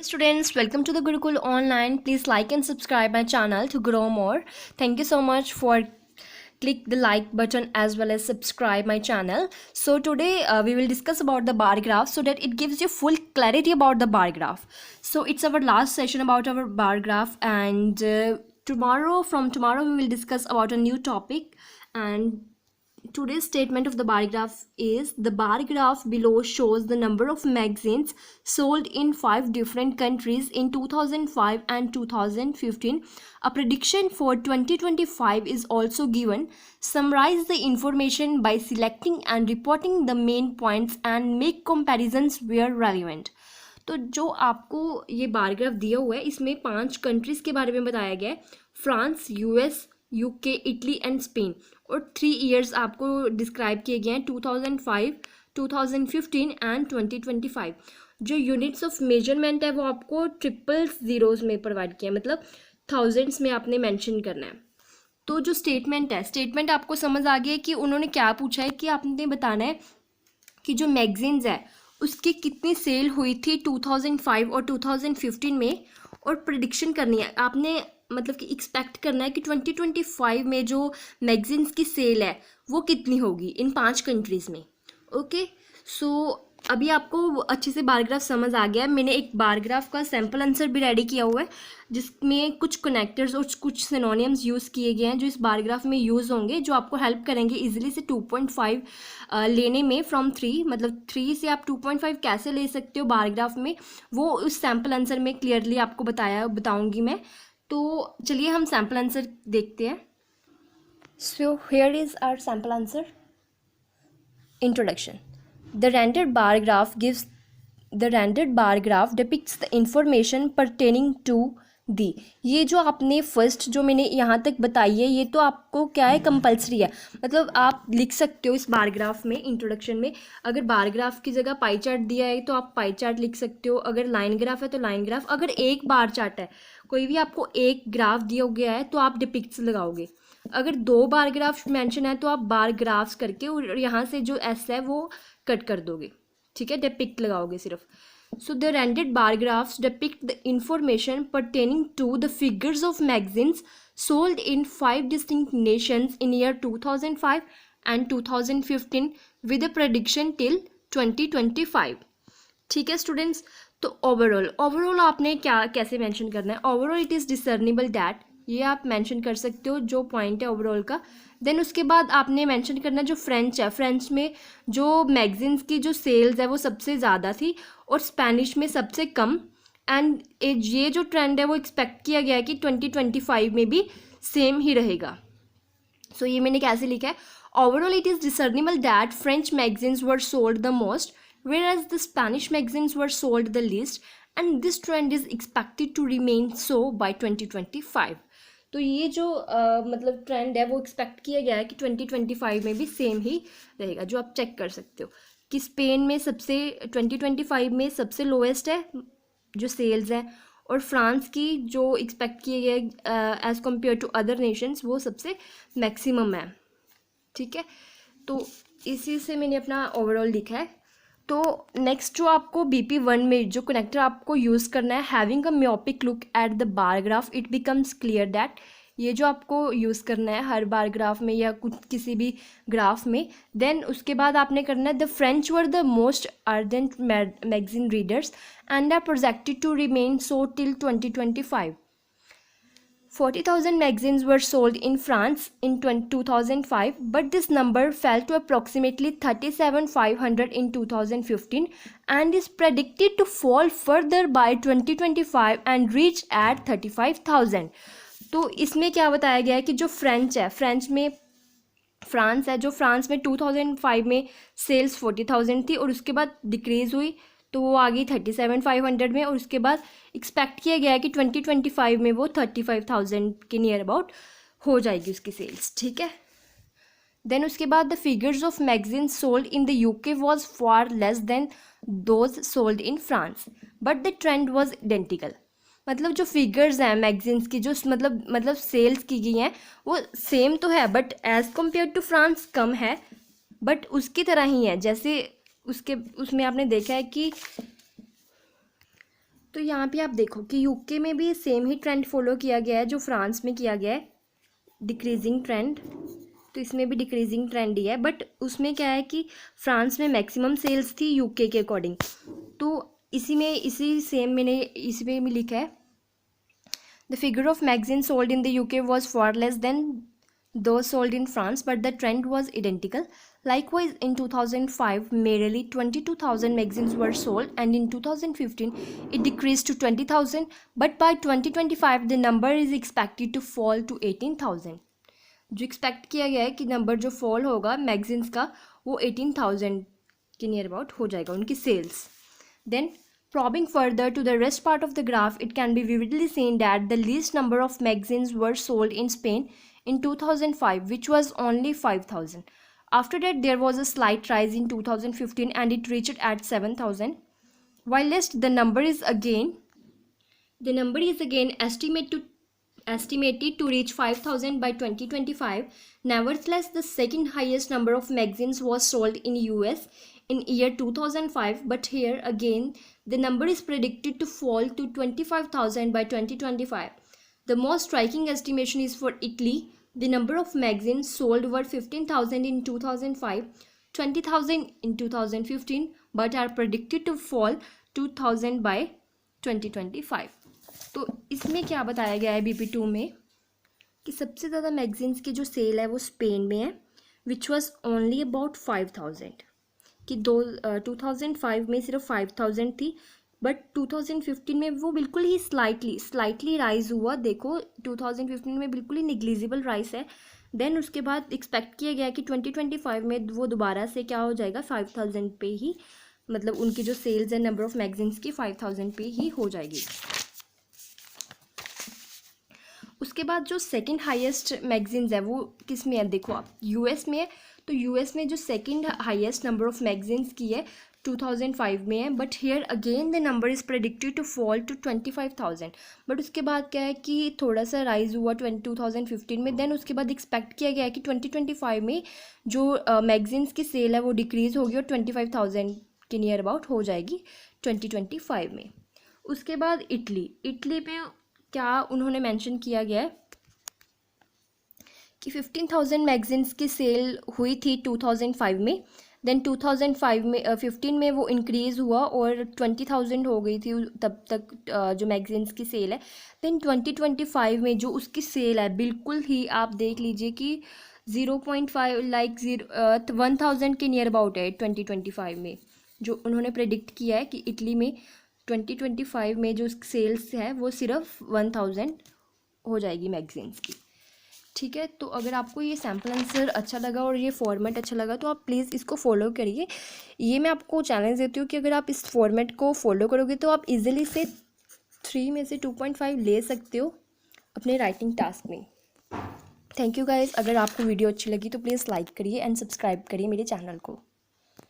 Students, welcome to the Gurukul Online. Please like and subscribe my channel to grow more. Thank you so much for click the like button as well as subscribe my channel. So today we will discuss about the bar graph so that it gives you full clarity about the bar graph. So it's our last session about our bar graph, and from tomorrow we will discuss about a new topic. And today's statement of the bar graph is: the bar graph below shows the number of magazines sold in 5 different countries in 2005 and 2015. A prediction for 2025 is also given. Summarize the information by selecting and reporting the main points and make comparisons where relevant. तो जो आपको ये bar graph दिया हुआ है, इसमें 5 countries के बारे में बताया गया है: France, US, UK, Italy and Spain. और 3 ईयर्स आपको डिस्क्राइब किए गए हैं: 2005, 2015 एंड 2025। जो यूनिट्स ऑफ मेजरमेंट है वो आपको ट्रिपल ज़ीरोज़ में प्रोवाइड किया है, मतलब थाउजेंड्स में आपने मेंशन करना है। तो जो स्टेटमेंट है, स्टेटमेंट आपको समझ आ गया है कि उन्होंने क्या पूछा है कि आपने बताना है कि जो मैगजीन्स है उसकी कितनी सेल हुई थी 2005 और 2015 में, और प्रिडिक्शन करनी है आपने, मतलब कि एक्सपेक्ट करना है कि 2025 में जो मैगजीन्स की सेल है वो कितनी होगी इन 5 कंट्रीज़ में। ओके, सो अभी आपको अच्छे से बार ग्राफ समझ आ गया है। मैंने एक बार ग्राफ का सैम्पल आंसर भी रेडी किया हुआ है जिसमें कुछ कनेक्टर्स और कुछ सिनोनिम्स यूज़ किए गए हैं जो इस बार ग्राफ में यूज़ होंगे, जो आपको हेल्प करेंगे इजीली से 2.5 लेने में फ्रॉम 3, मतलब 3 से आप 2.5 कैसे ले सकते हो बार ग्राफ में, वो उस सैम्पल आंसर में क्लियरली आपको बताऊँगी मैं। तो चलिए हम सैम्पल आंसर देखते हैं। So here is our sample answer. Introduction: The rendered bar graph depicts the information pertaining to the। ये जो आपने फर्स्ट जो मैंने यहाँ तक बताई है ये तो आपको क्या है, कंपलसरी है, मतलब आप लिख सकते हो इस बार ग्राफ में। इंट्रोडक्शन में अगर बार ग्राफ की जगह पाई चार्ट दिया है तो आप पाई चार्ट लिख सकते हो, अगर लाइन ग्राफ है तो लाइन ग्राफ, अगर एक बार चार्ट है, कोई भी आपको एक ग्राफ दिया गया है तो आप डिपिक्ट्स लगाओगे। अगर 2 बार ग्राफ मेंशन है तो आप बार ग्राफ्स करके और यहाँ से जो एस है वो कट कर दोगे, ठीक है, डिपिक्ट लगाओगे सिर्फ। So the rendered bar graphs depict the information pertaining to the figures of magazines sold in 5 distinct nations in year 2005 and 2015 with a prediction till 2025। ठीक है स्टूडेंट्स, तो ओवरऑल आपने क्या कैसे मेंशन करना है? Overall it is discernible that, ये आप मेंशन कर सकते हो जो पॉइंट है ओवरऑल का। देन उसके बाद आपने मेंशन करना जो फ्रेंच है, फ्रेंच में जो मैगजीन्स की जो सेल्स है वो सबसे ज़्यादा थी और स्पेनिश में सबसे कम। एंड ये जो ट्रेंड है वो एक्सपेक्ट किया गया है कि 2025 में भी सेम ही रहेगा। सो ये मैंने कैसे लिखा है? Overall it is discernible that French magazines were sold the most whereas the Spanish magazines were sold the least, and this trend is expected to remain so by 2025। तो ये जो मतलब ट्रेंड है वो एक्सपेक्ट किया गया है कि 2025 में भी सेम ही रहेगा, जो आप चेक कर सकते हो कि स्पेन में सबसे 2025 में सबसे लोएस्ट है जो सेल्स है, और फ्रांस की जो एक्सपेक्ट किए गए as compare to other nations वो सबसे मैक्सिमम है। ठीक है, तो इसी से मैंने अपना ओवरऑल लिखा है। तो नेक्स्ट जो आपको BP1 में जो कनेक्टर आपको यूज़ करना है, having a myopic look at the bar graph it becomes clear that, ये जो आपको यूज़ करना है हर बार ग्राफ में या कुछ किसी भी ग्राफ में। देन उसके बाद आपने करना है the French were the most ardent magazine readers and are projected to remain so till 2025। 40,000 magazines were sold in France in 2005, but this number fell to approximately 37,500 in 2015 and is predicted to fall further by 2025 and reach at 35,000। तो इसमें क्या बताया गया है कि जो French है, France जो फ्रांस में 2005 में सेल्स 40,000 थी और उसके बाद डिक्रीज़ हुई तो वो आ गई 37,500 में, और उसके बाद एक्सपेक्ट किया गया है कि 2025 में वो 35,000 के नियर अबाउट हो जाएगी उसकी सेल्स। ठीक है, देन उसके बाद the figures of magazines sold in the UK was far less than those sold in France but the trend was identical. मतलब जो फिगर्स हैं मैगजीन्स की जो मतलब सेल्स की गई हैं वो सेम तो है but as compare to France कम है, बट उसकी तरह ही है जैसे उसमें आपने देखा है कि तो यहाँ पे आप देखो कि यूके में भी सेम ही ट्रेंड फॉलो किया गया है जो फ्रांस में किया गया है, डिक्रीजिंग ट्रेंड। तो इसमें भी डिक्रीजिंग ट्रेंड ही है, बट उसमें क्या है कि फ्रांस में मैक्सिमम सेल्स थी यूके के अकॉर्डिंग। तो इसी सेम मैंने इसी पे भी लिखा है, the figure of magazine sold in the UK was for less than those sold in France, but the trend was identical. Likewise, in 2005, merely 22,000 magazines were sold, and in 2015, it decreased to 20,000. But by 2025, the number is expected to fall to 18,000. जो expect किया गया है कि number जो fall होगा magazines का वो 18,000 के नियर अबाउट हो जाएगा उनकी sales. Then probing further to the rest part of the graph, it can be vividly seen that the least number of magazines were sold in Spain in 2005, which was only 5,000. After that, there was a slight rise in 2015 and it reached at 7,000. While list, the number is again estimated to reach 5,000 by 2025. Nevertheless, the second highest number of magazines was sold in US in year 2005, but here again the number is predicted to fall to 25,000 by 2025. The most striking estimation is for Italy. The number of magazines sold were 15,000 in 2005, 20,000 in 2015, but are predicted to fall 2,000 by 2025. तो इसमें क्या बताया गया है BP2 में कि सबसे ज़्यादा मैगजीन्स की जो सेल है वो स्पेन में है, विच वॉज ओनली अबाउट 5,000, कि 2005 में सिर्फ 5,000 थी, बट 2015 में वो बिल्कुल ही स्लाइटली राइज हुआ। देखो 2015 में बिल्कुल ही निग्लिजिबल राइज है। देन उसके बाद एक्सपेक्ट किया गया कि 2025 में वो दोबारा से क्या हो जाएगा 5,000 पे ही, मतलब उनकी जो सेल्स है नंबर ऑफ मैगजीन्स की 5,000 पे ही हो जाएगी। उसके बाद जो सेकंड हाईएस्ट मैगजीन्स है वो किस में है, देखो आप यूएस में है। तो यूएस में जो second highest number of magazines की है 2005 में है, but here again the number is predicted to fall to 25,000। बट उसके बाद क्या है कि थोड़ा सा राइज हुआ 2015 में। देन उसके बाद एक्सपेक्ट किया गया है कि 2025 में जो मैगजीन्स की सेल है वो डिक्रीज़ होगी और 25,000 के नियर अबाउट हो जाएगी 2025 में। उसके बाद इटली में क्या उन्होंने मेंशन किया गया है कि 15,000 मैगजीन्स की सेल हुई थी 2005 में। देन 2005 में 15 में वो इंक्रीज़ हुआ और 20,000 हो गई थी तब तक जो मैगजीन्स की सेल है। देन 2025 में जो उसकी सेल है बिल्कुल ही आप देख लीजिए कि 0.5 लाइक 1,000 के नियर अबाउट है 2025 में। जो उन्होंने प्रेडिक्ट किया है कि इटली में 2025 में जो सेल्स है वो सिर्फ 1,000 हो जाएगी मैगजीन्स की। ठीक है, तो अगर आपको ये सैम्पल आंसर अच्छा लगा और ये फॉर्मेट अच्छा लगा तो आप प्लीज़ इसको फॉलो करिए। ये मैं आपको चैलेंज देती हूँ कि अगर आप इस फॉर्मेट को फॉलो करोगे तो आप इजीली से 3 में से 2.5 ले सकते हो अपने राइटिंग टास्क में। Thank you guys. अगर आपको वीडियो अच्छी लगी तो प्लीज़ लाइक करिए एंड सब्सक्राइब करिए मेरे चैनल को।